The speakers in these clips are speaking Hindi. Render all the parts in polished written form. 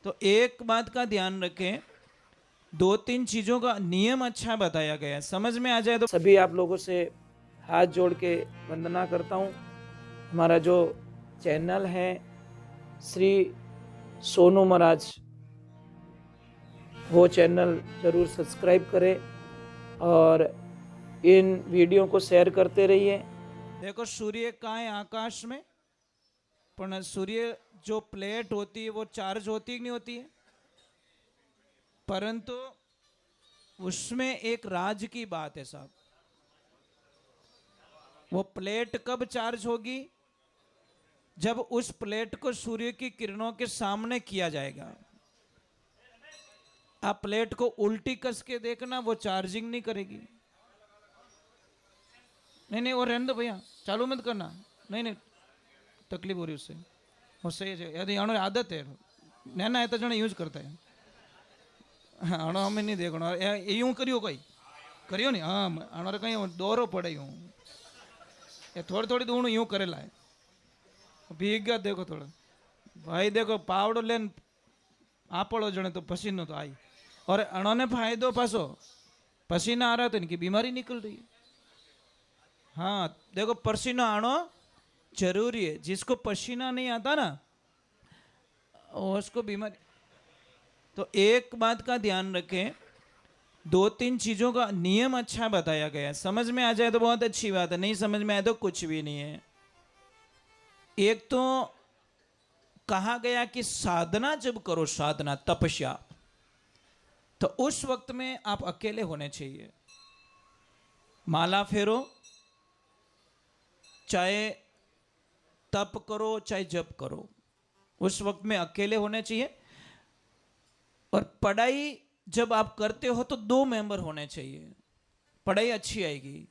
तो एक बात का ध्यान रखें, दो तीन चीजों का नियम अच्छा बताया गया है, समझ में आ जाए तो। सभी आप लोगों से हाथ जोड़ के वंदना करता हूँ। हमारा जो चैनल है श्री सोनू महाराज, वो चैनल जरूर सब्सक्राइब करें और इन वीडियो को शेयर करते रहिए। देखो सूर्य कहाँ है आकाश में, पर सूर्य जो प्लेट होती है वो चार्ज होती है कि नहीं होती है, परंतु उसमें एक राज की बात है साहब। वो प्लेट कब चार्ज होगी, जब उस प्लेट को सूर्य की किरणों के सामने किया जाएगा। आप प्लेट को उल्टी कस के देखना, वो चार्जिंग नहीं करेगी। नहीं नहीं वो रहने दो भैया, चालू मत करना, नहीं नहीं तकलीफ हो रही उससे, वो सही है। यदि आनो आदत है, नैना है तो जने यूज करता है। हाँ आनो हमें नहीं देखना, यूं करियो कोई करियो नहीं। हाँ आनो कहीं दौरो पड़े यूं, ये थोड़ी थोड़ी दूर यूं करेला है, भीग गया देखो थोड़ा भाई। देखो पावड़ो लेन आपड़ो जने तो पसीनो तो आई, और अणोने फायदो पासो पसीना आ रहा तो इनकी बीमारी निकल रही है। हाँ देखो पसीना आना जरूरी है, जिसको पसीना नहीं आता ना उसको बीमारी। तो एक बात का ध्यान रखें, दो तीन चीजों का नियम अच्छा बताया गया है, समझ में आ जाए तो बहुत अच्छी बात है, नहीं समझ में आए तो कुछ भी नहीं है। एक तो कहा गया कि साधना जब करो, साधना तपस्या, तो उस वक्त में आप अकेले होने चाहिए। माला फेरो, चाहे तप करो चाहे जप करो, उस वक्त में अकेले होने चाहिए। और पढ़ाई जब आप करते हो तो दो मेंबर होने चाहिए, पढ़ाई अच्छी आएगी।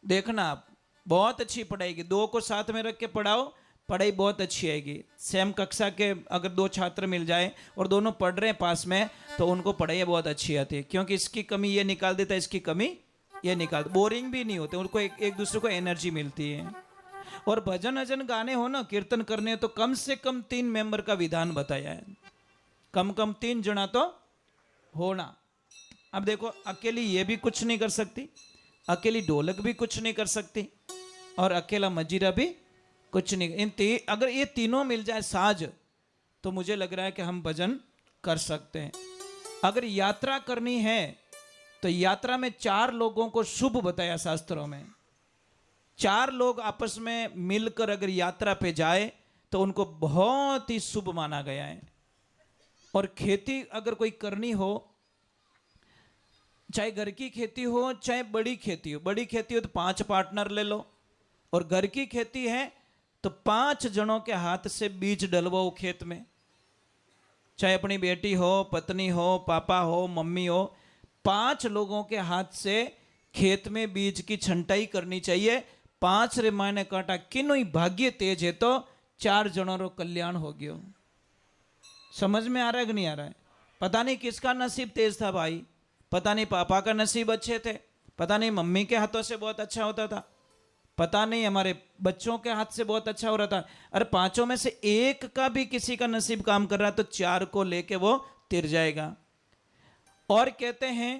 देखना आप बहुत अच्छी पढ़ाई, दो को साथ में रख के पढ़ाओ, पढ़ाई बहुत अच्छी आएगी। सेम कक्षा के अगर दो छात्र मिल जाए और दोनों पढ़ रहे हैं पास में, तो उनको पढ़ाई बहुत अच्छी आती है, क्योंकि इसकी कमी ये निकाल देता है, इसकी कमी ये निकाल, बोरिंग भी नहीं होते, उनको एक दूसरे को एनर्जी मिलती है। और भजन अजन गाने हो ना, कीर्तन करने हो, तो कम से कम 3 मेंबर का विधान बताया है, कम 3 जना तो होना। अब देखो अकेली ये भी कुछ नहीं कर सकती, अकेली ढोलक भी कुछ नहीं कर सकती, और अकेला मजीरा भी कुछ नहीं। अगर ये तीनों मिल जाए साज, तो मुझे लग रहा है कि हम भजन कर सकते हैं। अगर यात्रा करनी है तो यात्रा में 4 लोगों को शुभ बताया शास्त्रों में। 4 लोग आपस में मिलकर अगर यात्रा पे जाए तो उनको बहुत ही शुभ माना गया है। और खेती अगर कोई करनी हो, चाहे घर की खेती हो चाहे बड़ी खेती हो, बड़ी खेती हो तो 5 पार्टनर ले लो, और घर की खेती है तो 5 जनों के हाथ से बीज डलवाओ खेत में। चाहे अपनी बेटी हो, पत्नी हो, पापा हो, मम्मी हो, 5 लोगों के हाथ से खेत में बीज की छंटाई करनी चाहिए। 5 रे मायने काटा किनो ही भाग्य तेज है तो 4 जनों रो कल्याण हो गयो। समझ में आ रहा है कि नहीं आ रहा है? पता नहीं किसका नसीब तेज था भाई, पता नहीं पापा का नसीब अच्छे थे, पता नहीं मम्मी के हाथों से बहुत अच्छा होता था, पता नहीं हमारे बच्चों के हाथ से बहुत अच्छा हो रहा था। अरे 5 में से एक का भी किसी का नसीब काम कर रहा है तो 4 को लेके वो तिर जाएगा। और कहते हैं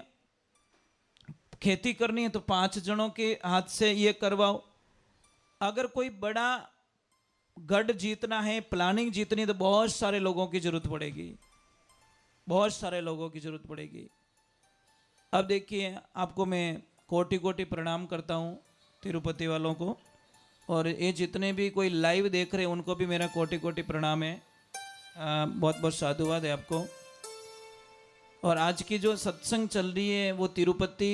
खेती करनी है तो 5 जनों के हाथ से ये करवाओ। अगर कोई बड़ा गढ़ जीतना है, प्लानिंग जीतनी, तो बहुत सारे लोगों की जरूरत पड़ेगी, बहुत सारे लोगों की जरूरत पड़ेगी। अब देखिए आपको मैं कोटि कोटि प्रणाम करता हूँ तिरुपति वालों को, और ये जितने भी कोई लाइव देख रहे हैं उनको भी मेरा कोटि कोटि प्रणाम है, बहुत बहुत साधुवाद है आपको। और आज की जो सत्संग चल रही है वो तिरुपति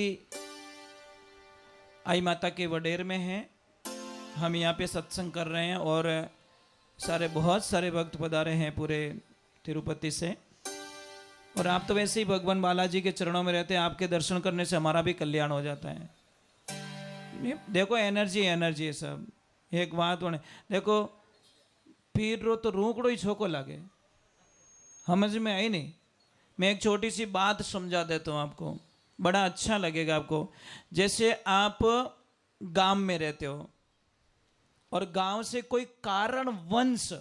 आई माता के वडेर में है, हम यहाँ पे सत्संग कर रहे हैं, और बहुत सारे भक्त पधारे हैं पूरे तिरुपति से। और आप तो वैसे ही भगवान बालाजी के चरणों में रहते हैं, आपके दर्शन करने से हमारा भी कल्याण हो जाता है। देखो एनर्जी है सब। एक बात होने देखो, पीर रो तो रूकड़ो ही छोको लगे, समझ में आई नहीं? मैं एक छोटी सी बात समझा देता हूँ आपको, बड़ा अच्छा लगेगा आपको। जैसे आप गांव में रहते हो और गांव से कोई कारणवश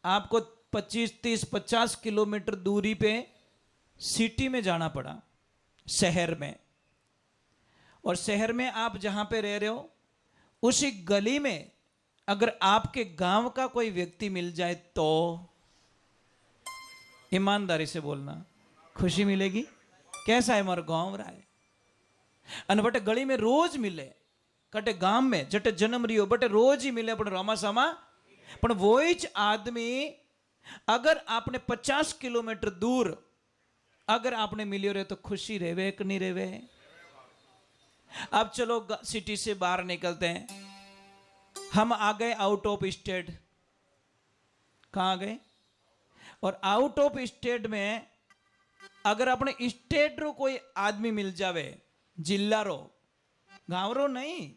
आपको 25, 30, 50 किलोमीटर दूरी पे सिटी में जाना पड़ा, शहर में। और शहर में आप जहां पे रह रहे हो उसी गली में अगर आपके गांव का कोई व्यक्ति मिल जाए तो ईमानदारी से बोलना, खुशी मिलेगी। कैसा है मारो गांव रहा है अन बटे गली में रोज मिले, कटे गांव में जटे जन्म रियो बटे रोज ही मिले, पण रामा सामा पण वही ज आदमी अगर आपने 50 किलोमीटर दूर अगर आपने मिलियो रहे तो खुशी रेवे कि नहीं रेवे। अब चलो सिटी से बाहर निकलते हैं, हम आ गए आउट ऑफ स्टेट। कहाँ गए? और आउट ऑफ स्टेट में अगर अपने स्टेट रो कोई आदमी मिल जावे, जिला रो, गांव रो नहीं,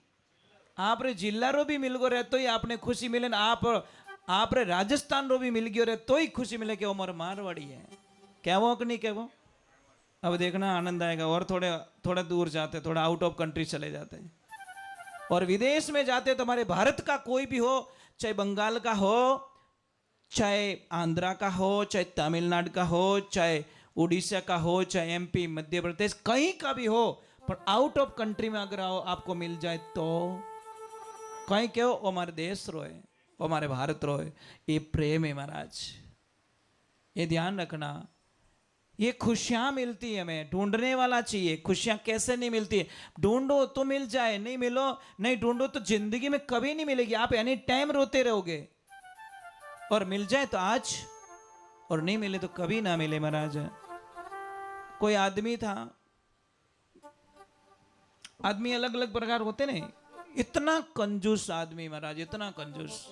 आप रे जिला रो भी मिल गो रहे तो ही आपने खुशी मिले ना। आप रे राजस्थान रो भी मिल गयो रहे तो ही खुशी मिले कि वो मोर मारवाड़ी है। कहवो कि नहीं कहवो? अब देखना आनंद आएगा। और थोड़ा दूर जाते, थोड़ा आउट ऑफ कंट्री चले जाते हैं और विदेश में जाते तो हमारे भारत का कोई भी हो, चाहे बंगाल का हो, चाहे आंध्रा का हो, चाहे तमिलनाडु का हो, चाहे उड़ीसा का हो, चाहे एमपी मध्य प्रदेश कहीं का भी हो, पर आउट ऑफ कंट्री में अगर आपको मिल जाए तो कहीं क्यों वो हमारे देश रोए, वो हमारे भारत रोए। ये प्रेम है महाराज, ये ध्यान रखना। ये खुशियां मिलती है हमें, ढूंढने वाला चाहिए। खुशियां कैसे नहीं मिलती? ढूंढो तो मिल जाए, नहीं मिलो नहीं ढूंढो तो जिंदगी में कभी नहीं मिलेगी। आप एनी टाइम रोते रहोगे और मिल जाए तो आज और नहीं मिले तो कभी ना मिले महाराज। कोई आदमी था, आदमी अलग अलग प्रकार होते नहीं, इतना कंजूस आदमी महाराज, इतना कंजूस।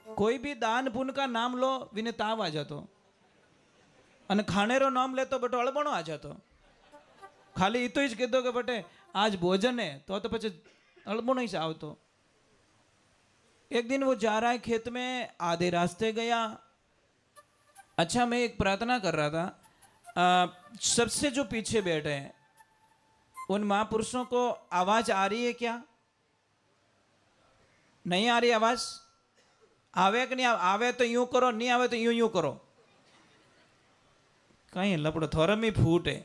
कोई भी दान पुण्य का नाम लो विने ताव आ जातो, અને ખાણેરો નામ લેતો બટો અળબણો આ જતો। ખાલી એ તો જ કીધો કે બટે આજ ભોજન है तो પછી અળબણો જ આવતો। एक दिन वो जा रहा है खेत में, आधे रास्ते गया। अच्छा, मैं एक प्रार्थना कर रहा था, सबसे जो पीछे बैठे हैं उन महापुरुषों को आवाज आ रही है क्या? नहीं आ रही आवाज? आवे कि नहीं आवे तो यूं करो, नहीं आवे तो यूं यूं करो। कहीं लपड़ो थोरम ही फूट है,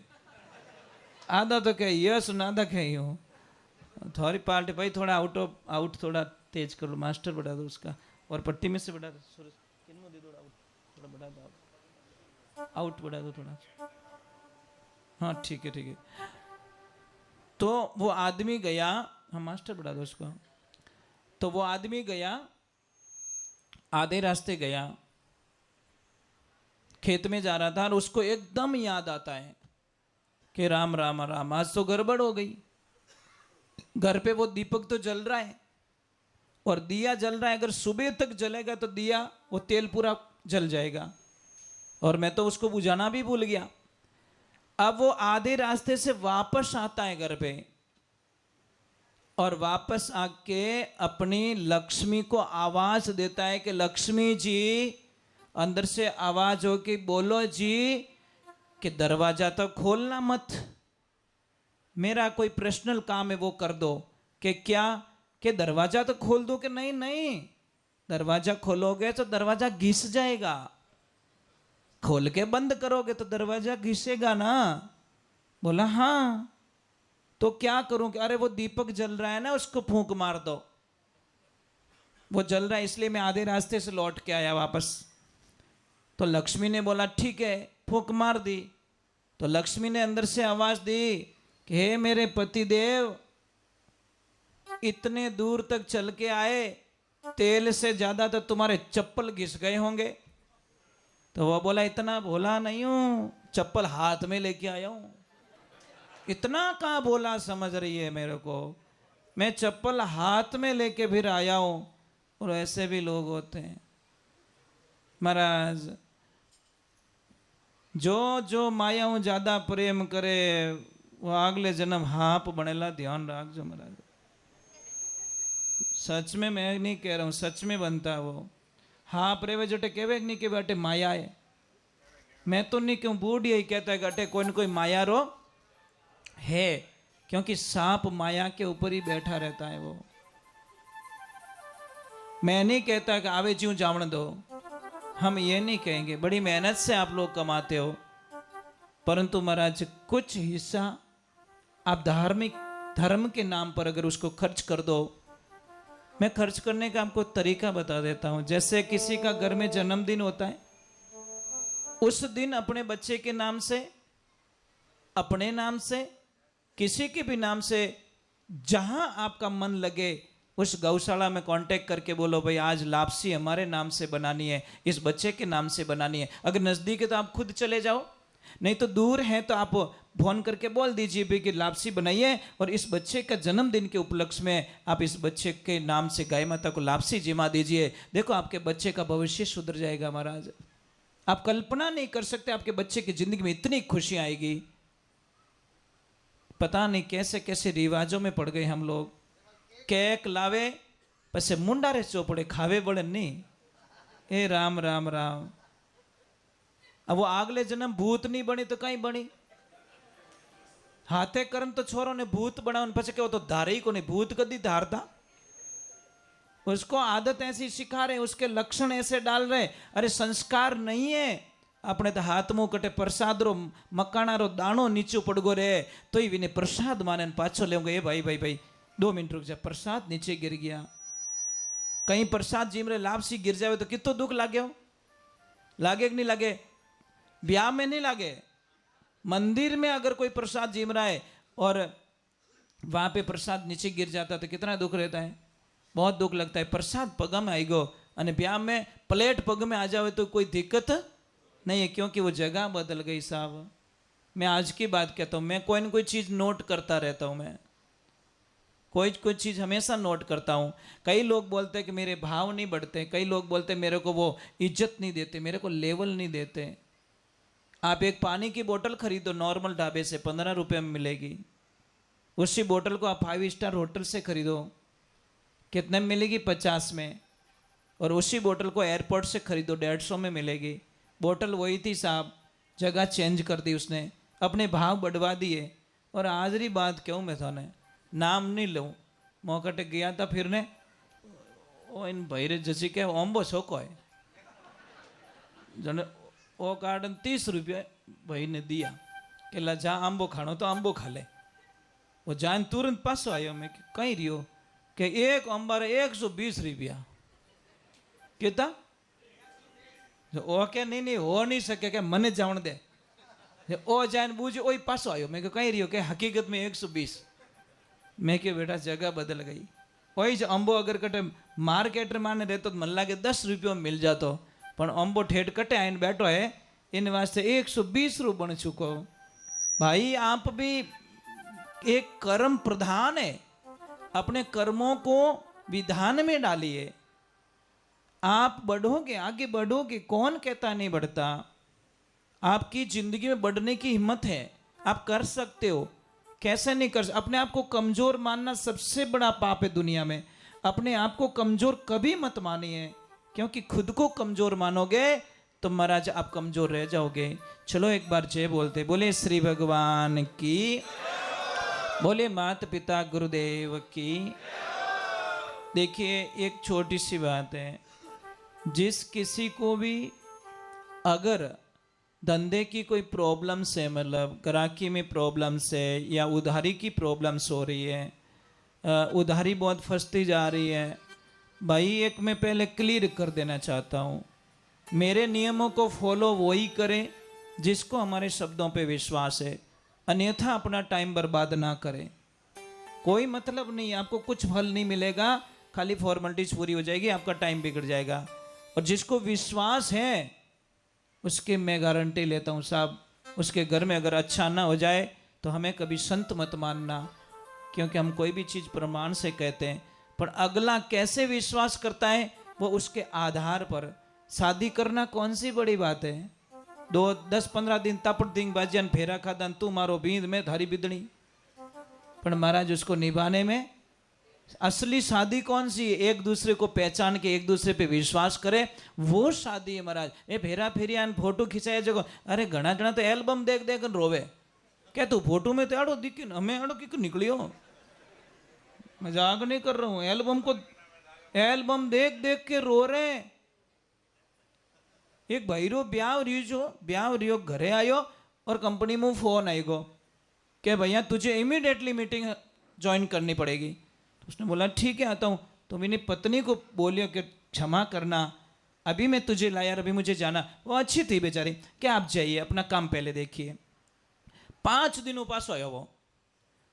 आधा तो कहे यस नादा कहे यूं। थोड़ी पार्टी भाई थोड़ा आउट थोड़ा तेज कर लो, मास्टर बढ़ा दो उसका, और पट्टी में से बढ़ा दो, किनको दे दो आउट, थोड़ा बढ़ा दो, आउट बढ़ा दो थोड़ा। हाँ ठीक है ठीक है। तो वो आदमी गया, हाँ मास्टर बढ़ा दो उसको। तो वो आदमी गया, आधे रास्ते गया, खेत में जा रहा था और उसको एकदम याद आता है कि राम राम राम, आज तो गड़बड़ हो गई। घर पे वो दीपक तो जल रहा है और दिया जल रहा है, अगर सुबह तक जलेगा तो दिया वो तेल पूरा जल जाएगा, और मैं तो उसको बुझाना भी भूल गया। अब वो आधे रास्ते से वापस आता है घर पे, और वापस आके अपनी लक्ष्मी को आवाज देता है कि लक्ष्मी जी, अंदर से आवाज हो कि बोलो जी कि दरवाजा तो खोलना मत, मेरा कोई पर्सनल काम है वो कर दो। कि क्या? कि दरवाजा तो खोल दो। कि नहीं नहीं, दरवाजा खोलोगे तो दरवाजा घिस जाएगा, खोल के बंद करोगे तो दरवाजा घिसेगा ना। बोला हाँ, तो क्या करूं? कि अरे वो दीपक जल रहा है ना, उसको फूंक मार दो, वो जल रहा है इसलिए मैं आधे रास्ते से लौट के आया वापस। तो लक्ष्मी ने बोला ठीक है, फूंक मार दी। तो लक्ष्मी ने अंदर से आवाज दी कि हे मेरे पति देव, इतने दूर तक चल के आए, तेल से ज्यादा तो तुम्हारे चप्पल घिस गए होंगे। तो वो बोला इतना भोला नहीं हूं, चप्पल हाथ में लेके आया हूं। इतना कहाँ भोला समझ रही है मेरे को, मैं चप्पल हाथ में लेके फिर आया हूं। और ऐसे भी लोग होते हैं महाराज, जो जो माया हूं ज्यादा प्रेम करे वो अगले जन्म हाप बनेला, ध्यान रखो महाराज। सच में मैं नहीं कह रहा हूं, सच में बनता है वो। हाप रेवे जटे केवे नहीं के बेटे माया है। मैं तो नहीं क्यों, बूढ़ यही कहता है कि अटे कोई न कोई माया रो है, क्योंकि सांप माया के ऊपर ही बैठा रहता है वो। मैं नहीं कहता कि आवे ज्यों जावण दो, हम ये नहीं कहेंगे, बड़ी मेहनत से आप लोग कमाते हो, परंतु महाराज कुछ हिस्सा आप धार्मिक धर्म के नाम पर अगर उसको खर्च कर दो। मैं खर्च करने का आपको तरीका बता देता हूं। जैसे किसी का घर में जन्मदिन होता है, उस दिन अपने बच्चे के नाम से, अपने नाम से, किसी के भी नाम से, जहां आपका मन लगे उस गौशाला में कांटेक्ट करके बोलो भाई आज लापसी हमारे नाम से बनानी है, इस बच्चे के नाम से बनानी है। अगर नजदीक है तो आप खुद चले जाओ, नहीं तो दूर है तो आप फोन करके बोल दीजिए भी कि लापसी बनाइए और इस बच्चे का जन्मदिन के उपलक्ष्य में आप इस बच्चे के नाम से गाय माता को लापसी जिमा दीजिए। देखो आपके बच्चे का भविष्य सुधर जाएगा महाराज। आप कल्पना नहीं कर सकते आपके बच्चे की जिंदगी में इतनी खुशी आएगी। पता नहीं कैसे कैसे रिवाजों में पड़ गए हम लोग। केक लावे पसे मुंडा रे चोपड़े खावे बड़े नहीं। ए राम राम राम। अब वो आगले जन्म भूत नहीं बनी तो कहीं बनी। हाथे कर्म तो छोरो ने भूत बनाओ पछे के वो तो धारे ही को नहीं, भूत कदी धारता। उसको आदत ऐसी सिखा रहे, उसके लक्षण ऐसे डाल रहे। अरे संस्कार नहीं है। अपने तो हाथ मुंह कटे प्रसाद रो मकाना रो दाणो नीचे पड़गो रे तो ही विने प्रसाद माने पाछो ले ए भाई भाई भाई 2 मिनट रुक जा, प्रसाद नीचे गिर गया। कहीं प्रसाद जिम रे लापसी गिर जावे तो कितो दुख लागे हो? लागे कि नहीं लागे? ब्याह में नहीं लागे। मंदिर में अगर कोई प्रसाद जिम रहा है और वहां पे प्रसाद नीचे गिर जाता तो कितना दुख रहता है, बहुत दुख लगता है। प्रसाद पग में आई गो और ब्याह में प्लेट पग में आ जावे तो कोई दिक्कत नहीं है, क्योंकि वो जगह बदल गई साहब। मैं आज की बात कहता हूँ, मैं कोई ना कोई चीज़ नोट करता रहता हूँ। मैं कोई चीज़ हमेशा नोट करता हूँ। कई लोग बोलते हैं कि मेरे भाव नहीं बढ़ते, कई लोग बोलते हैं मेरे को वो इज्जत नहीं देते, मेरे को लेवल नहीं देते। आप एक पानी की बोतल खरीदो नॉर्मल ढाबे से 15 रुपये में मिलेगी। उसी बोतल को आप 5 स्टार होटल से खरीदो, कितने में मिलेगी? 50 में। और उसी बोतल को एयरपोर्ट से खरीदो 150 में मिलेगी। बोतल वही थी साहब, जगह चेंज कर दी उसने, अपने भाव बढ़वा दिए। और आज री बात क्यों मैं थाने नाम नहीं लूँ, मौका टेक गया था फिर ने ओ इन भाई जैसे क्या ओम्बो शोको है जन वो कार्डन 30 रुपया भाई ने दिया कि ला जा आंबो खानो तो आंबो खा ले। वो जान तुरंत पासो आयो, मैं कहीं रियो कि एक अंबारे 120 रुपया कितना ओ क्या नहीं हो नहीं सके क्या मने जावन दे ओ जान बूझ ओ पासो आयो। मैं कहीं रियो कि हकीकत में 120। मैं क्यों बेटा जगह बदल गई। वही जो अंबो अगर कटे मार्केट माने रहते तो मन लागे 10 रुपये में मिल जातो, पर अंबो ठेठ कटे आइन बैठो है इन वास्ते 120 रुपये बन चुको। भाई आप भी एक कर्म प्रधान है, अपने कर्मों को विधान में डालिए। आप बढ़ोगे, आगे बढ़ोगे, कौन कहता नहीं बढ़ता। आपकी जिंदगी में बढ़ने की हिम्मत है, आप कर सकते हो। कैसे नहीं कर सकते? अपने आप को कमजोर मानना सबसे बड़ा पाप है दुनिया में। अपने आप को कमजोर कभी मत मानिए, क्योंकि खुद को कमजोर मानोगे तो महाराज आप कमजोर रह जाओगे। चलो एक बार जय बोलते, बोले श्री भगवान की, बोले माता पिता गुरुदेव की। देखिए एक छोटी सी बात है, जिस किसी को भी अगर धंधे की कोई प्रॉब्लम्स है, मतलब ग्राहकी में प्रॉब्लम्स है या उधारी की प्रॉब्लम्स हो रही है, उधारी बहुत फंसती जा रही है, भाई एक मैं पहले क्लियर कर देना चाहता हूँ, मेरे नियमों को फॉलो वही करें जिसको हमारे शब्दों पे विश्वास है, अन्यथा अपना टाइम बर्बाद ना करें। कोई मतलब नहीं, आपको कुछ फल नहीं मिलेगा, खाली फॉर्मेलिटीज पूरी हो जाएगी, आपका टाइम बिगड़ जाएगा। और जिसको विश्वास है उसके मैं गारंटी लेता हूँ साहब, उसके घर में अगर अच्छा ना हो जाए तो हमें कभी संत मत मानना, क्योंकि हम कोई भी चीज़ प्रमाण से कहते हैं, पर अगला कैसे विश्वास करता है वो उसके आधार पर। शादी करना कौन सी बड़ी बात है? 10-15 दिन तपड़ दिन बाजन फेरा खादन तू मारो बींद में धारी बिदड़ी, पर महाराज उसको निभाने में असली शादी कौन सी है? एक दूसरे को पहचान के एक दूसरे पे विश्वास करे, वो शादी है महाराज। ए फेरा फेरिया फोटो खिंचाया जगो, अरे घना जना तो एल्बम देख देख रोवे, क्या तू फोटो में तो आड़ो दिख हमें आड़ो कि निकलियो। मजाक नहीं कर रहा हूँ, एल्बम देख देख के रो रहे। એક ભાઈરો ब्याह रियो घरे आयो और कंपनी में फोन आई गो कि भैया तुझे इमीडिएटली मीटिंग ज्वाइन करनी पड़ेगी। तो उसने बोला ठीक है आता हूँ। तो मेरी पत्नी को बोलियो कि क्षमा करना, अभी मैं तुझे लाया, अभी मुझे जाना। वो अच्छी थी बेचारी कि आप जाइए अपना काम पहले देखिए। 5 दिन उपास आया वो,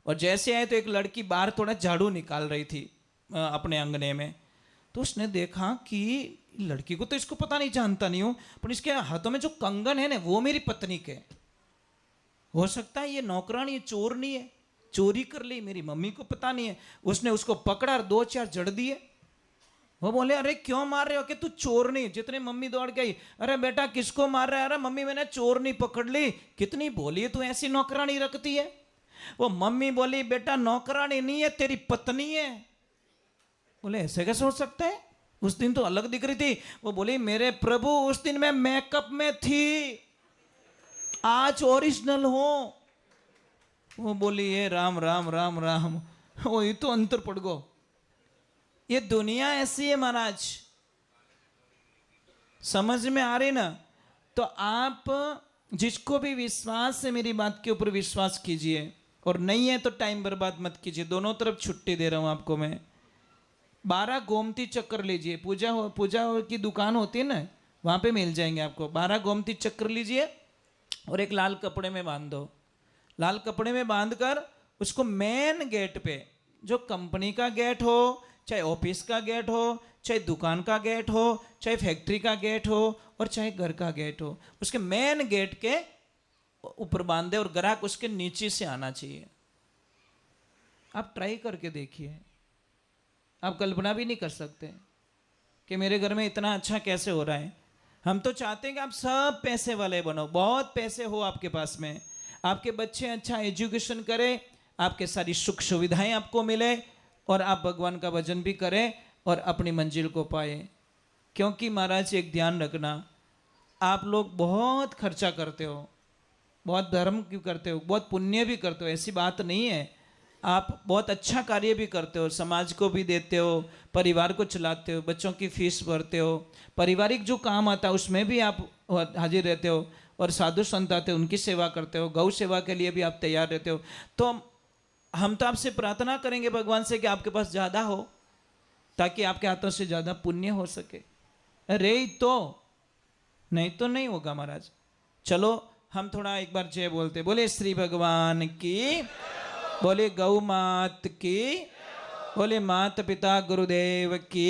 और जैसे आए तो एक लड़की बाहर थोड़ा झाड़ू निकाल रही थी अपने अंगने में। तो उसने देखा कि लड़की को तो इसको पता नहीं, जानता नहीं हूँ, पर इसके हाथों में जो कंगन है ना वो मेरी पत्नी के। हो सकता है ये नौकरानी, ये चोर नहीं है, चोरी कर ली, मेरी मम्मी को पता नहीं है। उसने उसको पकड़ा और 2-4 जड़ दिए। वो बोले अरे क्यों मार रहे हो, कि तू चोर नहीं। जितने मम्मी दौड़ गई, अरे बेटा किसको मार रहा है, अरे मम्मी मैंने चोर नहीं पकड़ ली। कितनी बोली है तू ऐसी नौकरानी रखती है। वो मम्मी बोली बेटा नौकरानी नहीं है, तेरी पत्नी है। बोले ऐसे कैसे हो सकता है, उस दिन तो अलग दिख रही थी। वो बोली मेरे प्रभु उस दिन मैं मेकअप में थी, आज ओरिजिनल हो। वो बोली ये राम राम राम राम, वो ये तो अंतर पड़ गो। ये दुनिया ऐसी है महाराज, समझ में आ रही ना। तो आप जिसको भी विश्वास है मेरी बात के ऊपर विश्वास कीजिए, और नहीं है तो टाइम बर्बाद मत कीजिए। दोनों तरफ छुट्टी दे रहा हूं आपको मैं। 12 गोमती चक्कर लीजिए, पूजा की दुकान होती है ना, वहां पे मिल जाएंगे आपको। 12 गोमती चक्कर लीजिए और एक लाल कपड़े में बांध दो। लाल कपड़े में बांधकर उसको मेन गेट पे, जो कंपनी का गेट हो, चाहे ऑफिस का गेट हो, चाहे दुकान का गेट हो, चाहे फैक्ट्री का गेट हो, और चाहे घर का गेट हो, उसके मेन गेट के ऊपर बांधे और ग्राहक उसके नीचे से आना चाहिए। आप ट्राई करके देखिए, आप कल्पना भी नहीं कर सकते कि मेरे घर में इतना अच्छा कैसे हो रहा है। हम तो चाहते हैं कि आप सब पैसे वाले बनो, बहुत पैसे हो आपके पास में, आपके बच्चे अच्छा एजुकेशन करें, आपके सारी सुख सुविधाएं आपको मिले, और आप भगवान का भजन भी करें और अपनी मंजिल को पाए। क्योंकि महाराज एक ध्यान रखना, आप लोग बहुत खर्चा करते हो, बहुत धर्म क्यों करते हो, बहुत पुण्य भी करते हो, ऐसी बात नहीं है। आप बहुत अच्छा कार्य भी करते हो, समाज को भी देते हो, परिवार को चलाते हो, बच्चों की फीस भरते हो, पारिवारिक जो काम आता है उसमें भी आप हाजिर रहते हो, और साधु संत आते हो उनकी सेवा करते हो, गौ सेवा के लिए भी आप तैयार रहते हो। तो हम तो आपसे प्रार्थना करेंगे भगवान से कि आपके पास ज़्यादा हो, ताकि आपके हाथों से ज़्यादा पुण्य हो सके। अरे तो नहीं होगा महाराज। चलो हम थोड़ा एक बार जय बोलते, बोले श्री भगवान की, बोले गौ मात की, बोले माता पिता गुरुदेव की।